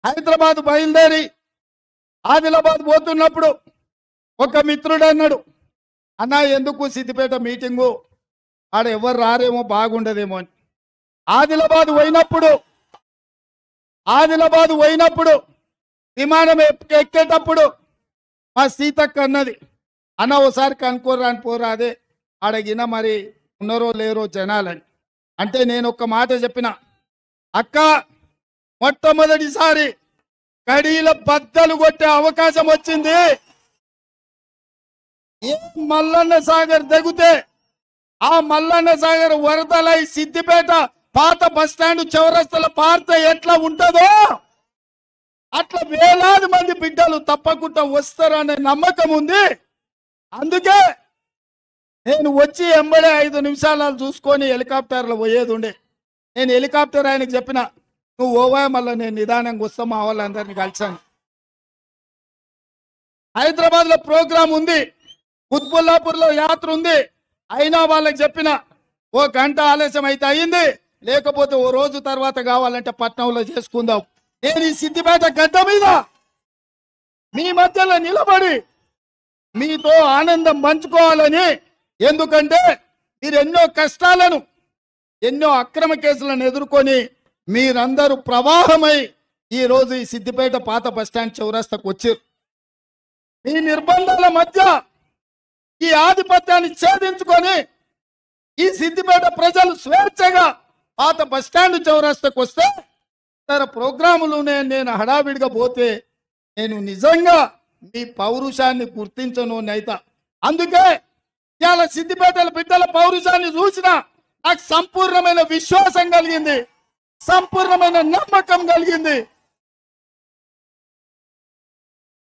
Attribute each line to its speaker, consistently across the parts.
Speaker 1: హైదరాబాద్ బయలుదేరి ఆదిలాబాద్ పోతున్నప్పుడు ఒక మిత్రుడు అన్నాడు, అన్నా ఎందుకు సిద్దిపేట మీటింగు, ఆడ ఎవరు రారేమో బాగుండదేమో అని. ఆదిలాబాద్ పోయినప్పుడు విమానం ఎక్కేటప్పుడు మా సీతక్క అన్నది, అన్న ఓసారి కనుక్కోరా అని పోరా, అదే ఆడగిన మరి ఉన్నారో లేరో జనాలని. అంటే నేను ఒక్క మాట చెప్పిన, అక్క మొట్టమొదటిసారి కడీల బద్దలు కొట్టే అవకాశం వచ్చింది. ఏ మల్లన్న సాగర్ దిగితే ఆ మల్లన్న సాగర్ వరదలై సిద్దిపేట పాత బస్టాండ్ చౌరస్తల పార్త ఎట్లా ఉంటుందో అట్లా వేలాది మంది బిడ్డలు తప్పకుండా వస్తారనే నమ్మకం ఉంది. అందుకే నేను వచ్చి ఎంబడే 5 నిమిషాలు చూసుకొని హెలికాప్టర్లో పోయేది ఉండే. నేను హెలికాప్టర్ ఆయనకు చెప్పిన, నువ్వు ఓవా, మళ్ళీ నేను నిదానంగా వస్తా, మా వాళ్ళందరినీ కలిసాను. హైదరాబాద్లో ప్రోగ్రాం ఉంది, కుత్బుల్లాపూర్లో యాత్ర ఉంది. అయినా వాళ్ళకి చెప్పిన, ఓ గంట ఆలస్యం అయితే అయింది, లేకపోతే ఓ రోజు తర్వాత కావాలంటే పట్నంలో చేసుకుందాం. నేను ఈ సిద్దిపేట గడ్డ మీద మీ మధ్యలో నిలబడి మీతో ఆనందం పంచుకోవాలని. ఎందుకంటే మీరు ఎన్నో కష్టాలను, ఎన్నో అక్రమ కేసులను ఎదుర్కొని మీరందరూ ప్రవాహమై ఈరోజు ఈ సిద్దిపేట పాత బస్టాండ్ చౌరస్తాకు వచ్చారు. మీ నిర్బంధాల మధ్య ఈ ఆధిపత్యాన్ని ఛేదించుకొని ఈ సిద్దిపేట ప్రజలు స్వేచ్ఛగా పాత బస్టాండ్ చౌరస్తాకు వస్తే తన ప్రోగ్రాములు నేను హడావిడిగా పోతే నేను నిజంగా మీ పౌరుషాన్ని గుర్తించను నైతా. అందుకే ఇవాళ సిద్దిపేటల బిడ్డల పౌరుషాన్ని చూసిన నాకు సంపూర్ణమైన విశ్వాసం కలిగింది, సంపూర్ణమైన నమ్మకం కలిగింది.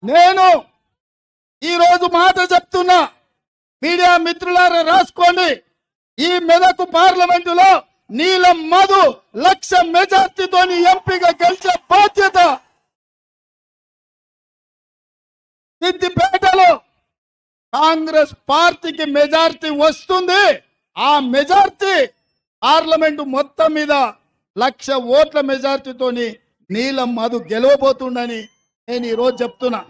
Speaker 1: నేను ఈరోజు మాట చెప్తున్నా, మీడియా మిత్రులారా రాసుకోండి. ఈ మెదక్ పార్లమెంటులో నీలం మధు 1,00,000 మెజార్టీతో ఎంపీగా గెలిచే బాధ్యత సిద్దిపేటలో కాంగ్రెస్ పార్టీకి మెజార్టీ వస్తుంది. ఆ మెజార్టీ పార్లమెంటు మొత్తం మీద 1,00,000 ఓట్ల మెజార్టీతోని నీలం మధు గెలవబోతుండని నేను ఈరోజు చెప్తున్నా.